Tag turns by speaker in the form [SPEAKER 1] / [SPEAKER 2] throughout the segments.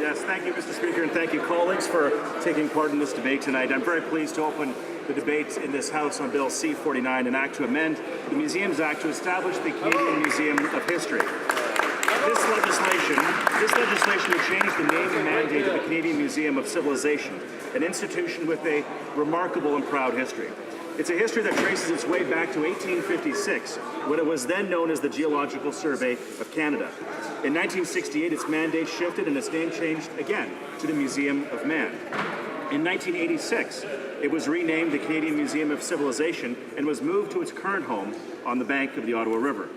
[SPEAKER 1] Yes, thank you, Mr. Speaker, and thank you, colleagues, for taking part in this debate tonight. I'm very pleased to open the debate in this House on Bill C-49, an act to amend the Museums Act to establish the Canadian Museum of History. This legislation would change the name and mandate of the Canadian Museum of Civilization, an institution with a remarkable and proud history. It's a history that traces its way back to 1856, when it was then known as the Geological Survey of Canada. In 1968, its mandate shifted and its name changed again to the Museum of Man. In 1986, it was renamed the Canadian Museum of Civilization and was moved to its current home on the bank of the Ottawa River.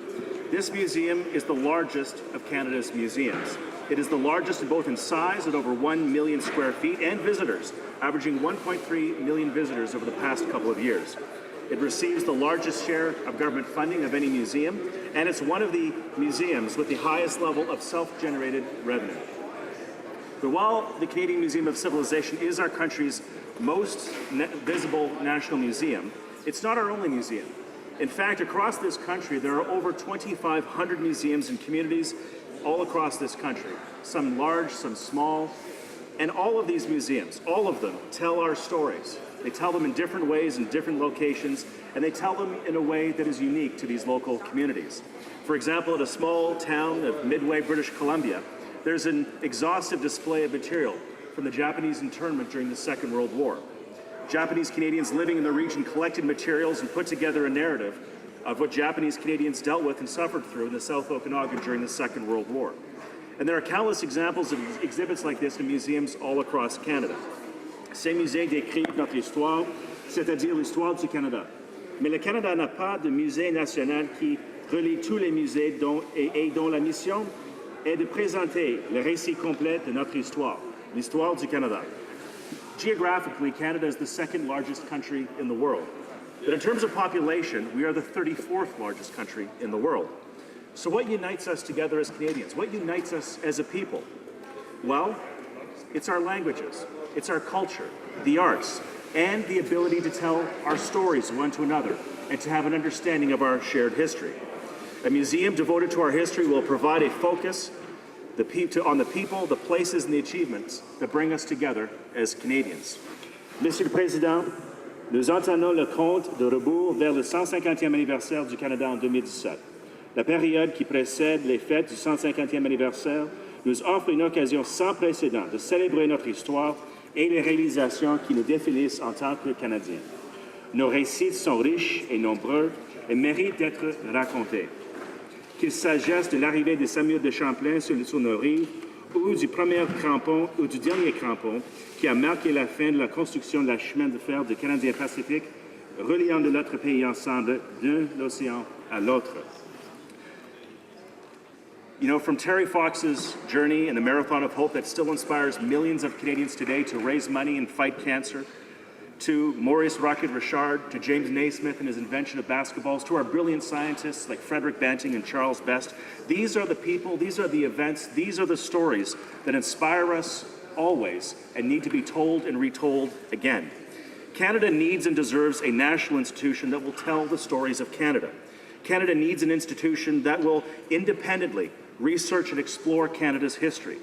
[SPEAKER 1] This museum is the largest of Canada's museums. It is the largest both in size at over 1 million square feet and visitors, averaging 1.3 million visitors over the past couple of years. It receives the largest share of government funding of any museum, and it's one of the museums with the highest level of self-generated revenue. But while the Canadian Museum of Civilization is our country's most visible national museum, it's not our only museum. In fact, across this country, there are over 2,500 museums and communities all across this country, some large, some small, and all of these museums, all of them, tell our stories. They tell them in different ways, in different locations, and they tell them in a way that is unique to these local communities. For example, at a small town of Midway, British Columbia, there's an exhaustive display of material from the Japanese internment during the Second World War. Japanese Canadians living in the region collected materials and put together a narrative of what Japanese Canadians dealt with and suffered through in the South Okanagan during the Second World War. And there are countless examples of exhibits like this in museums all across Canada. Ces musées décrivent notre histoire, c'est-à-dire l'histoire du Canada. Mais le Canada n'a pas de musée national qui relie tous les musées et dont la mission est de présenter le récit complet de notre histoire, l'histoire du Canada. Geographically, Canada is the second largest country in the world. But in terms of population, we are the 34th largest country in the world. So what unites us together as Canadians? What unites us as a people? Well, it's our languages, it's our culture, the arts, and the ability to tell our stories one to another and to have an understanding of our shared history. A museum devoted to our history will provide a focus on the people, the places, and the achievements that bring us together as Canadians. Monsieur le Président, nous entamons le compte de rebours vers le 150e anniversaire du Canada en 2017. La période qui précède les fêtes du 150e anniversaire nous offre une occasion sans précédent de célébrer notre histoire et les réalisations qui nous définissent en tant que Canadiens. Nos récits sont riches et nombreux et méritent d'être racontés. Qu'il s'agisse de l'arrivée de Samuel de Champlain sur nos rives, ou du premier crampon ou du dernier crampon qui a marqué la fin de la construction de la chemin de fer du Canadien Pacifique, reliant de notre pays ensemble d'un océan à l'autre. You know, from Terry Fox's journey and the Marathon of Hope that still inspires millions of Canadians today to raise money and fight cancer, to Maurice Rocket-Richard, to James Naismith and his invention of basketballs, to our brilliant scientists like Frederick Banting and Charles Best. These are the people, these are the events, these are the stories that inspire us always and need to be told and retold again. Canada needs and deserves a national institution that will tell the stories of Canada. Canada needs an institution that will independently research and explore Canada's history.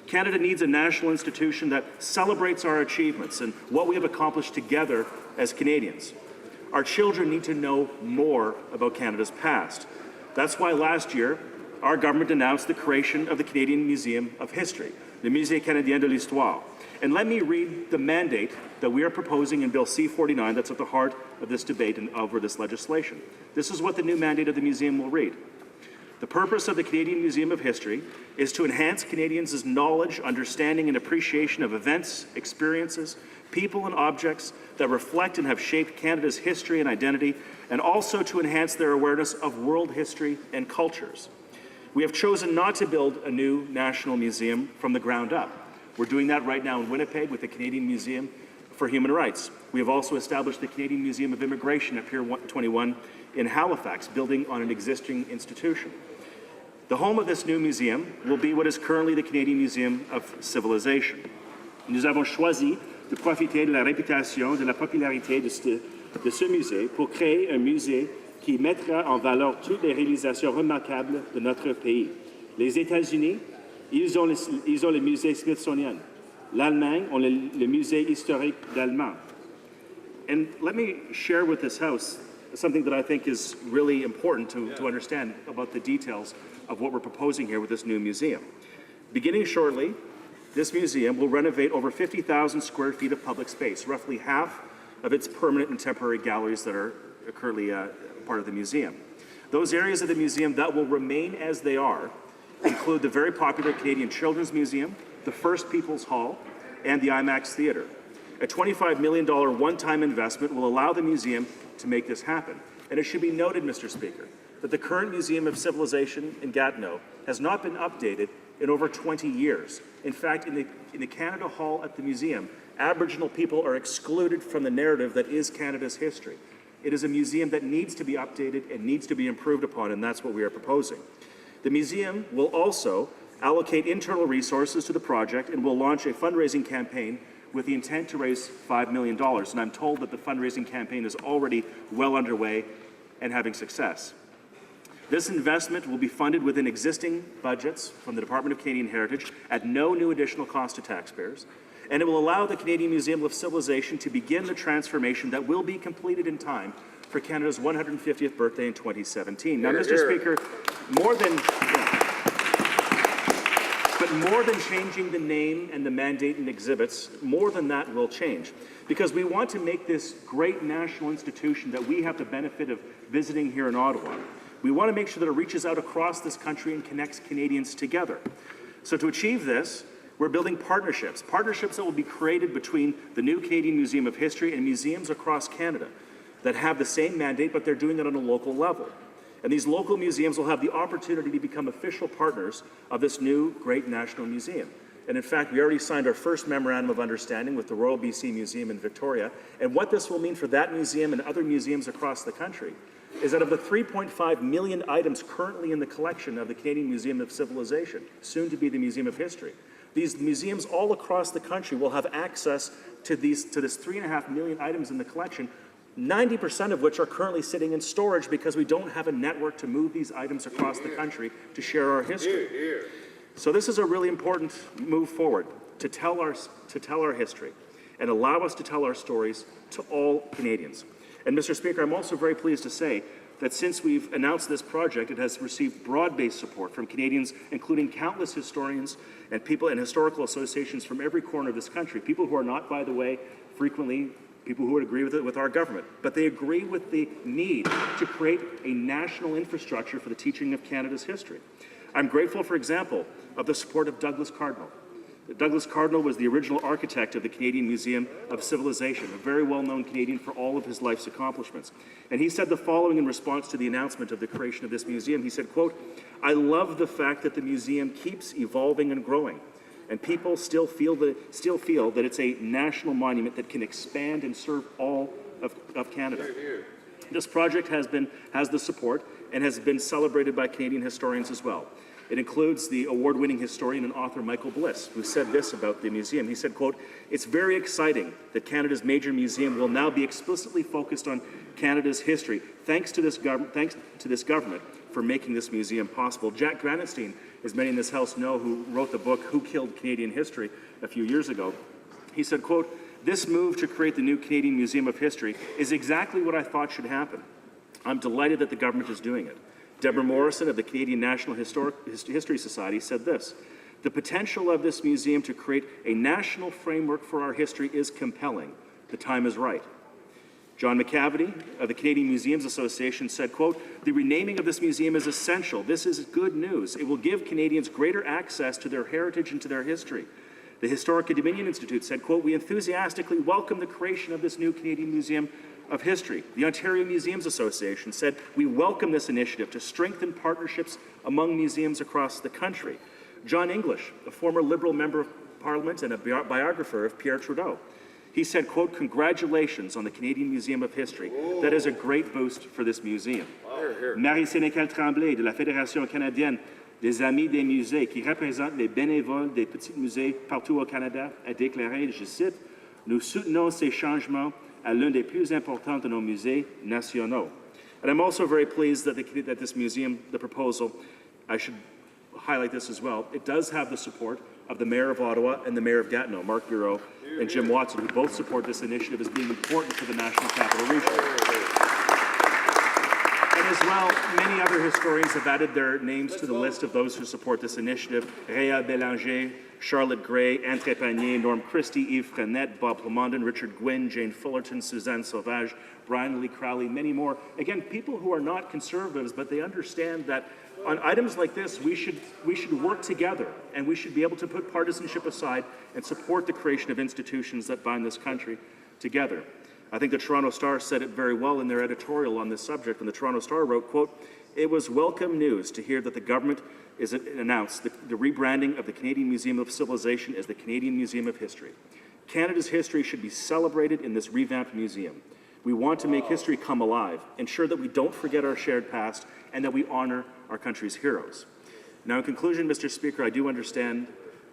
[SPEAKER 1] Canada needs a national institution that celebrates our achievements and what we have accomplished together as Canadians. Our children need to know more about Canada's past. That's why last year, our government announced the creation of the Canadian Museum of History, the Musée Canadien de l'Histoire. And let me read the mandate that we are proposing in Bill C-49 that's at the heart of this debate and over this legislation. This is what the new mandate of the museum will read. The purpose of the Canadian Museum of History is to enhance Canadians' knowledge, understanding, and appreciation of events, experiences, people, and objects that reflect and have shaped Canada's history and identity, and also to enhance their awareness of world history and cultures. We have chosen not to build a new national museum from the ground up. We're doing that right now in Winnipeg with the Canadian Museum for Human Rights. We have also established the Canadian Museum of Immigration at Pier 21 in Halifax, building on an existing institution. The home of this new museum will be what is currently the Canadian Museum of Civilization. Nous avons choisi de profiter de la réputation, de la popularité de ce musée pour créer un musée qui mettra en valeur toutes les réalisations remarquables de notre pays. Les États-Unis, Ils ont le musée Smithsonian. L'Allemagne ont le musée historique d'Allemagne. And let me share with this House something that I think is really important to understand about the details of what we're proposing here with this new museum. Beginning shortly, this museum will renovate over 50,000 square feet of public space, roughly half of its permanent and temporary galleries that are currently part of the museum. Those areas of the museum that will remain as they are include the very popular Canadian Children's Museum, the First People's Hall, and the IMAX Theatre. A $25 million one-time investment will allow the museum to make this happen. And it should be noted, Mr. Speaker, that the current Museum of Civilization in Gatineau has not been updated in over 20 years. In fact, in the Canada Hall at the museum, Aboriginal people are excluded from the narrative that is Canada's history. It is a museum that needs to be updated and needs to be improved upon, and that's what we are proposing. The museum will also allocate internal resources to the project and will launch a fundraising campaign with the intent to raise $5 million. And I'm told that the fundraising campaign is already well underway and having success. This investment will be funded within existing budgets from the Department of Canadian Heritage at no new additional cost to taxpayers. And it will allow the Canadian Museum of Civilization to begin the transformation that will be completed in time for Canada's 150th birthday in 2017. Now, Mr. Speaker, more than changing the name and the mandate and exhibits, more than that will change. Because we want to make this great national institution that we have the benefit of visiting here in Ottawa. We want to make sure that it reaches out across this country and connects Canadians together. So to achieve this, we're building partnerships that will be created between the new Canadian Museum of History and museums across Canada that have the same mandate, but they're doing it on a local level. And these local museums will have the opportunity to become official partners of this new great national museum. And in fact, we already signed our first memorandum of understanding with the Royal BC Museum in Victoria. And what this will mean for that museum and other museums across the country is that of the 3.5 million items currently in the collection of the Canadian Museum of Civilization, soon to be the Museum of History, these museums all across the country will have access to this 3.5 million items in the collection, 90% of which are currently sitting in storage because we don't have a network to move these items across the country to share our history. So this is a really important move forward to tell our history and allow us to tell our stories to all Canadians. And Mr. Speaker, I'm also very pleased to say that since we've announced this project, it has received broad-based support from Canadians, including countless historians and people and historical associations from every corner of this country, people who are not, by the way, frequently people who would agree with our government, but they agree with the need to create a national infrastructure for the teaching of Canada's history. I'm grateful, for example, of the support of Douglas Cardinal. Douglas Cardinal was the original architect of the Canadian Museum of Civilization, a very well-known Canadian for all of his life's accomplishments. And he said the following in response to the announcement of the creation of this museum. He said, quote, "I love the fact that the museum keeps evolving and growing, and people still feel that it's a national monument that can expand and serve all of Canada." This project has the support and has been celebrated by Canadian historians as well. It includes the award-winning historian and author Michael Bliss, who said this about the museum. He said, quote, "It's very exciting that Canada's major museum will now be explicitly focused on Canada's history, thanks to this government for making this museum possible." Jack Granatstein, as many in this House know, who wrote the book Who Killed Canadian History a few years ago, he said, quote, "This move to create the new Canadian Museum of History is exactly what I thought should happen. I'm delighted that the government is doing it." Deborah Morrison of the Canadian National History Society said this, "The potential of this museum to create a national framework for our history is compelling. The time is right." John McCavity of the Canadian Museums Association said, quote, "The renaming of this museum is essential. This is good news. It will give Canadians greater access to their heritage and to their history." The Historic Dominion Institute said, quote, "We enthusiastically welcome the creation of this new Canadian Museum of History." The Ontario Museums Association said, "We welcome this initiative to strengthen partnerships among museums across the country." John English, a former Liberal member of Parliament and a biographer of Pierre Trudeau, he said, quote, "Congratulations on the Canadian Museum of History. That is a great boost for this museum." Marie Sénécal Tremblay de la Fédération canadienne des Amis des Musées, qui représente les bénévoles des petits musées partout au Canada, a déclaré, je cite, "Nous soutenons ces changements à l'un des plus importants de nos musées nationaux." And I'm also very pleased that this museum, the proposal, I should highlight this as well. It does have the support of the Mayor of Ottawa and the Mayor of Gatineau, Mark Bureau and Jim Watson, who both support this initiative as being important for the National Capital Region. And as well, many other historians have added their names to the list of those who support this initiative. Réa Bélanger, Charlotte Gray, Anne Trépanier, Norm Christie, Yves Frenette, Bob Plamondon, Richard Gwynn, Jane Fullerton, Suzanne Sauvage, Brian Lee Crowley, many more. Again, people who are not conservatives, but they understand that on items like this, we should work together, and we should be able to put partisanship aside and support the creation of institutions that bind this country together. I think the Toronto Star said it very well in their editorial on this subject, when the Toronto Star wrote, quote, "It was welcome news to hear that the government is announced the rebranding of the Canadian Museum of Civilization as the Canadian Museum of History. Canada's history should be celebrated in this revamped museum. We want to make history come alive, ensure that we don't forget our shared past, and that we honor our country's heroes." Now, in conclusion, Mr. Speaker, I do understand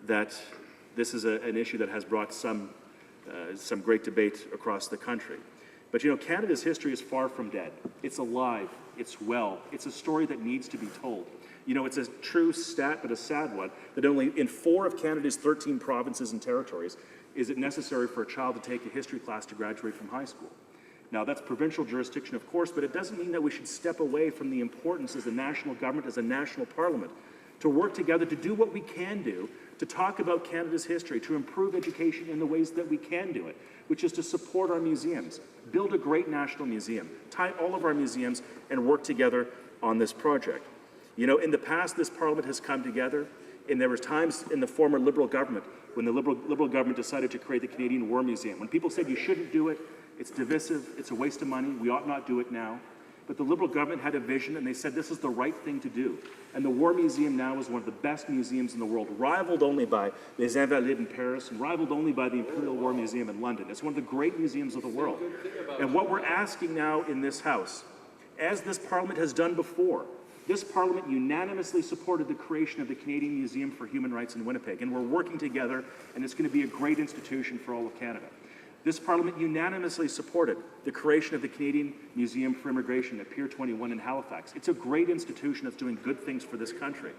[SPEAKER 1] that this is an issue that has brought some great debate across the country. But, you know, Canada's history is far from dead. It's alive. It's well. It's a story that needs to be told. You know, it's a true stat, but a sad one, that only in 4 of Canada's 13 provinces and territories is it necessary for a child to take a history class to graduate from high school. Now, that's provincial jurisdiction, of course, but it doesn't mean that we should step away from the importance as a national government, as a national parliament, to work together to do what we can do, to talk about Canada's history, to improve education in the ways that we can do it, which is to support our museums, build a great national museum, tie all of our museums, and work together on this project. You know, in the past, this parliament has come together, and there were times in the former Liberal government when the Liberal government decided to create the Canadian War Museum. When people said you shouldn't do it, it's divisive, it's a waste of money, we ought not do it now. But the Liberal government had a vision, and they said this is the right thing to do. And the War Museum now is one of the best museums in the world, rivaled only by Les Invalides in Paris, and rivaled only by the Imperial War Museum in London. It's one of the great museums of the world. And what we're asking now in this House, as this Parliament has done before, this Parliament unanimously supported the creation of the Canadian Museum for Human Rights in Winnipeg, and we're working together, and it's going to be a great institution for all of Canada. This Parliament unanimously supported the creation of the Canadian Museum for Immigration at Pier 21 in Halifax. It's a great institution that's doing good things for this country.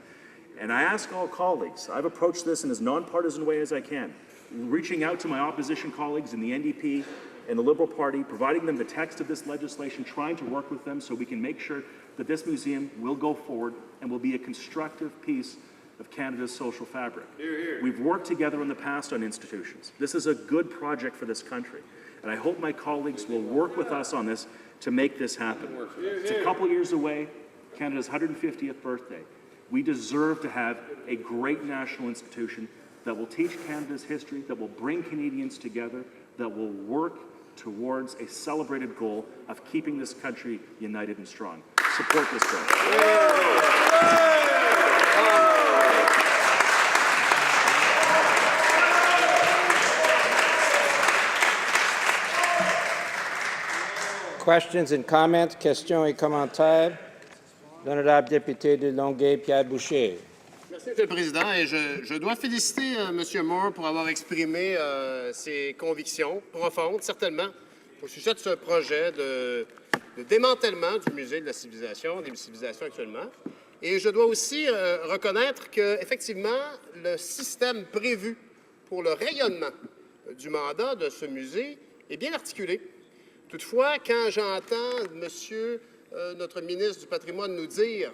[SPEAKER 1] And I ask all colleagues, I've approached this in as nonpartisan way as I can, reaching out to my opposition colleagues in the NDP and the Liberal Party, providing them the text of this legislation, trying to work with them so we can make sure that this museum will go forward and will be a constructive piece of Canada's social fabric. We've worked together in the past on institutions. This is a good project for this country, and I hope my colleagues will work with us on this to make this happen. It's a couple years away, Canada's 150th birthday. We deserve to have a great national institution that will teach Canada's history, that will bring Canadians together, that will work towards a celebrated goal of keeping this country united and strong. Support this bill.
[SPEAKER 2] Questions and comments, questions et commentaires. L'honorable député de Longueuil, Pierre Boucher.
[SPEAKER 3] Merci, Monsieur le Président. Et je dois féliciter M. Moore pour avoir exprimé ses convictions profondes, certainement, au sujet de ce projet de démantèlement du Musée de la Civilisation, des civilisations actuellement. Et je dois aussi reconnaître qu'effectivement, le système prévu pour le rayonnement du mandat de ce musée est bien articulé. Toutefois, quand j'entends notre ministre du Patrimoine nous dire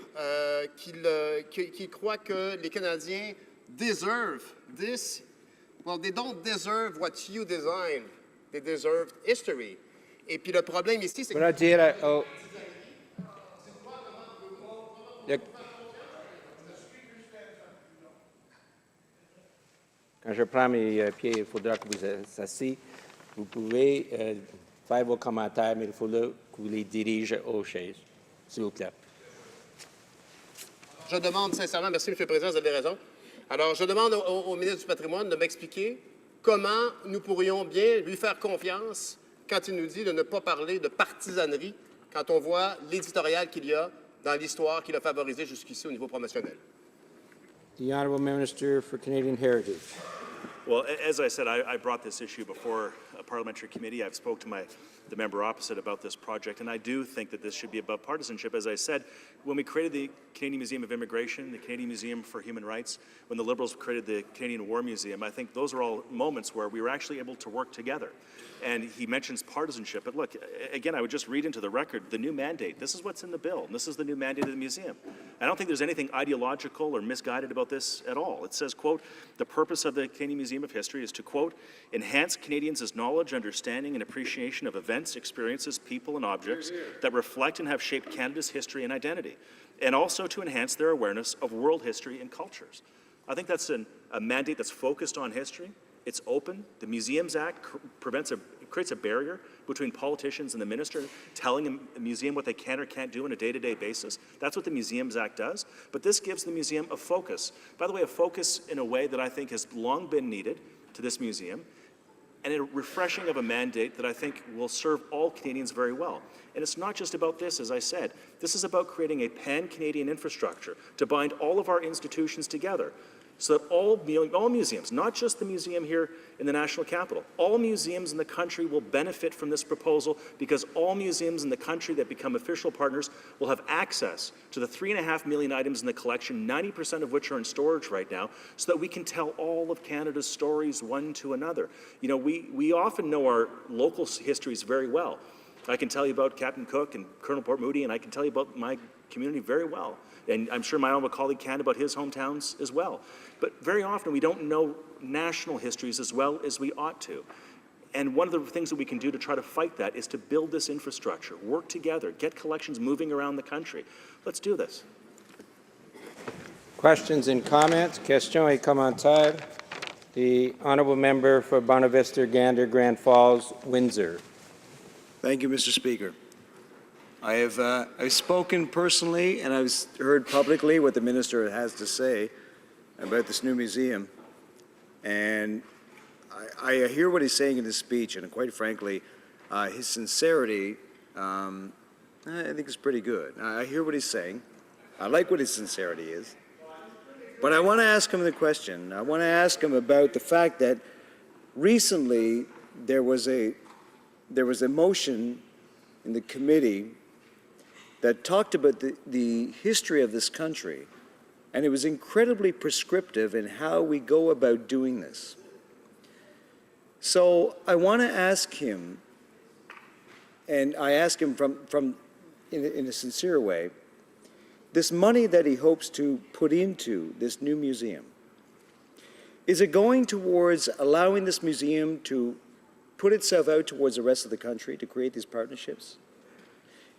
[SPEAKER 3] qu'il croit que les Canadiens deserve this, well, they don't deserve what you design, they deserve history. Et puis le problème ici, c'est que...
[SPEAKER 2] dire Quand je prends mes pieds, il faudra que vous asseyez. Vous pouvez faire vos commentaires, mais il faudra que vous les dirigez aux chaises, s'il vous plaît.
[SPEAKER 3] Je demande sincèrement, merci M. le Président, vous avez raison. Alors, je demande au ministre du Patrimoine de m'expliquer comment nous pourrions bien lui faire confiance quand il nous dit de ne pas parler de partisanerie quand on voit l'éditorial qu'il y a dans l'histoire qu'il a favorisé jusqu'ici au niveau promotionnel.
[SPEAKER 2] The Honourable Minister for Canadian Heritage.
[SPEAKER 1] Well, as I said, I brought this issue before parliamentary committee. I've spoke to the member opposite about this project, and I do think that this should be above partisanship. As I said, when we created the Canadian Museum of Immigration, the Canadian Museum for Human Rights, when the Liberals created the Canadian War Museum, I think those are all moments where we were actually able to work together. And he mentions partisanship, but look, again, I would just read into the record the new mandate. This is what's in the bill, and this is the new mandate of the museum. I don't think there's anything ideological or misguided about this at all. It says, quote, the purpose of the Canadian Museum of History is to, quote, enhance Canadians' knowledge, understanding, and appreciation of events, experiences, people, and objects that reflect and have shaped Canada's history and identity, and also to enhance their awareness of world history and cultures. I think that's a mandate that's focused on history. It's open. The Museums Act creates a barrier between politicians and the minister, telling a museum what they can or can't do on a day-to-day basis. That's what the Museums Act does. But this gives the museum a focus. By the way, a focus in a way that I think has long been needed to this museum, and a refreshing of a mandate that I think will serve all Canadians very well. And it's not just about this, as I said. This is about creating a pan-Canadian infrastructure to bind all of our institutions together, so that all museums, not just the museum here in the National Capital, all museums in the country will benefit from this proposal, because all museums in the country that become official partners will have access to the 3.5 million items in the collection, 90% of which are in storage right now, so that we can tell all of Canada's stories one to another. You know, we often know our local histories very well. I can tell you about Captain Cook and Colonel Port Moody, and I can tell you about my community very well. And I'm sure my honorable colleague can about his hometowns as well. But very often we don't know national histories as well as we ought to. And one of the things that we can do to try to fight that is to build this infrastructure, work together, get collections moving around the country. Let's do this.
[SPEAKER 2] Questions and comments? Questions et commentaires? The honourable member for Bonavista, Gander, Grand Falls, Windsor.
[SPEAKER 4] Thank you, Mr. Speaker. I've spoken personally and I've heard publicly what the minister has to say about this new museum, and I hear what he's saying in his speech, and quite frankly, his sincerity, I think is pretty good. I hear what he's saying. I like what his sincerity is, but I want to ask him the question. I want to ask him about the fact that recently there was a motion in the committee that talked about the history of this country, and it was incredibly prescriptive in how we go about doing this. So I want to ask him, and I ask him in a sincere way, this money that he hopes to put into this new museum, is it going towards allowing this museum to put itself out towards the rest of the country to create these partnerships?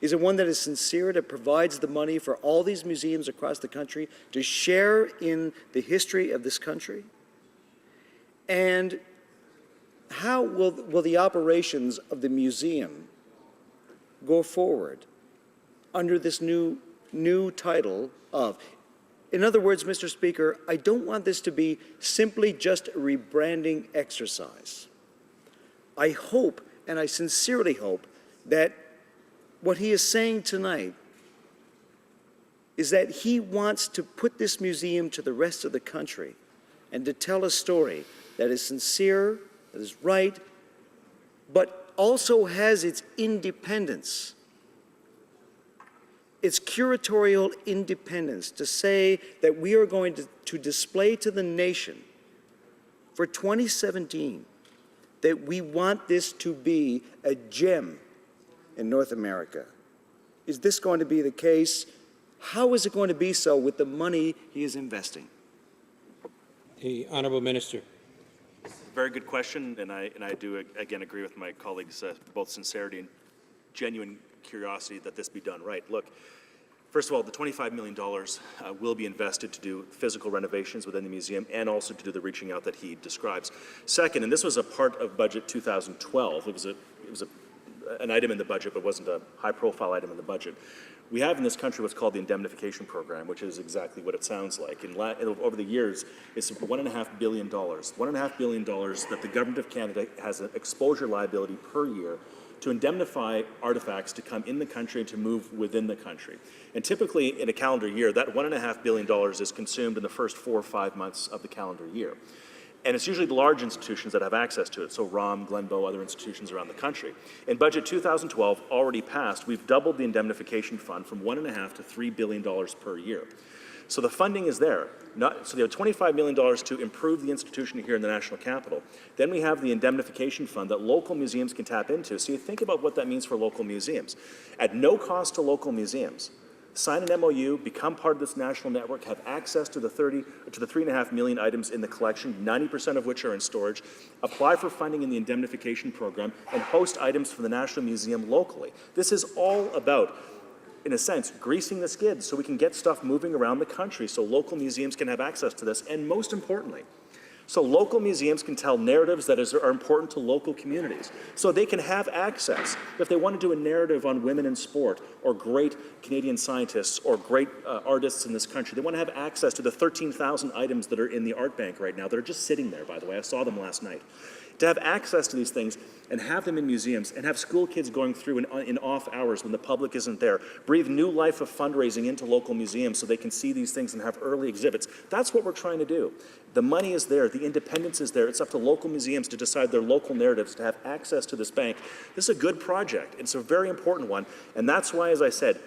[SPEAKER 4] Is it one that is sincere, that provides the money for all these museums across the country to share in the history of this country? And how will the operations of the museum go forward under this new title of? In other words, Mr. Speaker, I don't want this to be simply just a rebranding exercise. I hope, and I sincerely hope, that what he is saying tonight is that he wants to put this museum to the rest of the country and to tell a story that is sincere, that is right, but also has its independence, its curatorial independence, to say that we are going to display to the nation for 2017 that we want this to be a gem in North America. Is this going to be the case? How is it going to be so with the money he is investing?
[SPEAKER 2] The honourable minister.
[SPEAKER 1] Very good question, and I do again agree with my colleagues' both sincerity and genuine curiosity that this be done right. Look, first of all, the $25 million will be invested to do physical renovations within the museum and also to do the reaching out that he describes. Second, and this was a part of budget 2012. It was an item in the budget, but wasn't a high-profile item in the budget. We have in this country what's called the indemnification program, which is exactly what it sounds like. Over the years, it's $1.5 billion. $1.5 billion that the government of Canada has an exposure liability per year to indemnify artifacts to come in the country and to move within the country. And typically in a calendar year, that $1.5 billion is consumed in the first 4 or 5 months of the calendar year. And it's usually the large institutions that have access to it, so ROM, Glenbow, other institutions around the country. In Budget 2012, already passed, we've doubled the indemnification fund from $1.5 to $3 billion per year. So the funding is there. So they have $25 million to improve the institution here in the National Capital. Then we have the indemnification fund that local museums can tap into. So you think about what that means for local museums. At no cost to local museums, sign an MOU, become part of this national network, have access to the 3.5 million items in the collection, 90% of which are in storage, apply for funding in the indemnification program, and host items for the National Museum locally. This is all about, in a sense, greasing the skids so we can get stuff moving around the country so local museums can have access to this, and most importantly, so local museums can tell narratives that are important to local communities. So they can have access. If they want to do a narrative on women in sport or great Canadian scientists or great artists in this country, they want to have access to the 13,000 items that are in the art bank right now that are just sitting there, by the way. I saw them last night. To have access to these things and have them in museums and have school kids going through in off hours when the public isn't there, breathe new life of fundraising into local museums so they can see these things and have early exhibits. That's what we're trying to do. The money is there, the independence is there. It's up to local museums to decide their local narratives, to have access to this bank. This is a good project. It's a very important one. And that's why, as I said,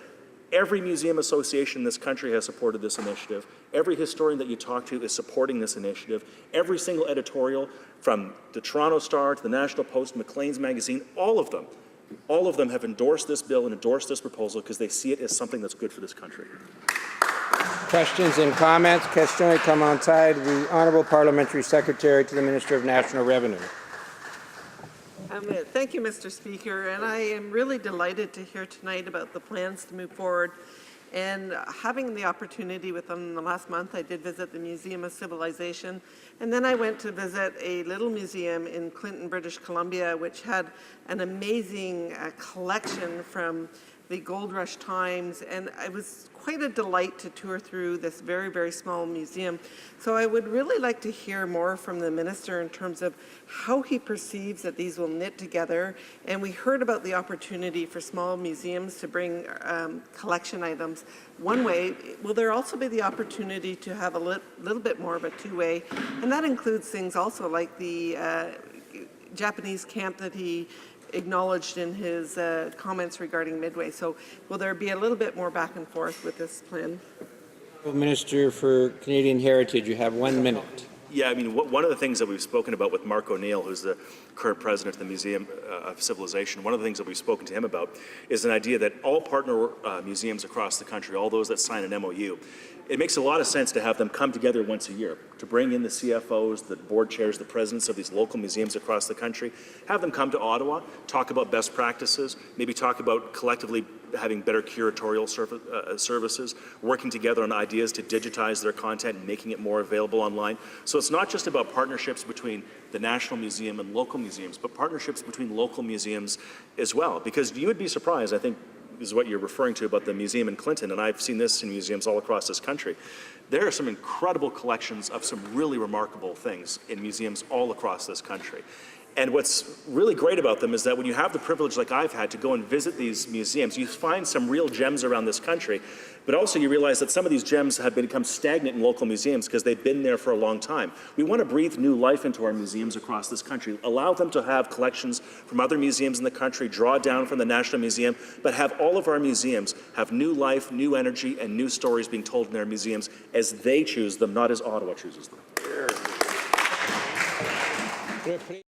[SPEAKER 1] every museum association in this country has supported this initiative. Every historian that you talk to is supporting this initiative. Every single editorial, from the Toronto Star to the National Post, Maclean's Magazine, all of them have endorsed this bill and endorsed this proposal because they see it as something that's good for this country.
[SPEAKER 2] Questions and comments? Question commentaire. The Honourable Parliamentary Secretary to the Minister of National Revenue.
[SPEAKER 5] Thank you, Mr. Speaker, and I am really delighted to hear tonight about the plans to move forward. And having the opportunity within the last month, I did visit the Museum of Civilization, and then I went to visit a little museum in Clinton, British Columbia, which had an amazing collection from the Gold Rush times, and it was quite a delight to tour through this very, very small museum. So I would really like to hear more from the Minister in terms of how he perceives that these will knit together. And we heard about the opportunity for small museums to bring collection items one way. Will there also be the opportunity to have a little bit more of a two-way? And that includes things also like the Japanese camp that he acknowledged in his comments regarding Midway. So will there be a little bit more back and forth with this plan?
[SPEAKER 2] Minister for Canadian Heritage, you have 1 minute.
[SPEAKER 1] Yeah, I mean, one of the things that we've spoken about with Mark O'Neill, who's the current president of the Museum of Civilization, one of the things that we've spoken to him about is an idea that all partner museums across the country, all those that sign an MOU, it makes a lot of sense to have them come together once a year, to bring in the CFOs, the board chairs, the presidents of these local museums across the country, have them come to Ottawa, talk about best practices, maybe talk about collectively having better curatorial services, working together on ideas to digitize their content and making it more available online. So it's not just about partnerships between the National Museum and local museums, but partnerships between local museums as well. Because you would be surprised, I think, is what you're referring to about the museum in Clinton, and I've seen this in museums all across this country. There are some incredible collections of some really remarkable things in museums all across this country. And what's really great about them is that when you have the privilege like I've had to go and visit these museums, you find some real gems around this country, but also you realize that some of these gems have become stagnant in local museums because they've been there for a long time. We want to breathe new life into our museums across this country, allow them to have collections from other museums in the country, draw down from the National Museum, but have all of our museums have new life, new energy, and new stories being told in their museums as they choose them, not as Ottawa chooses them.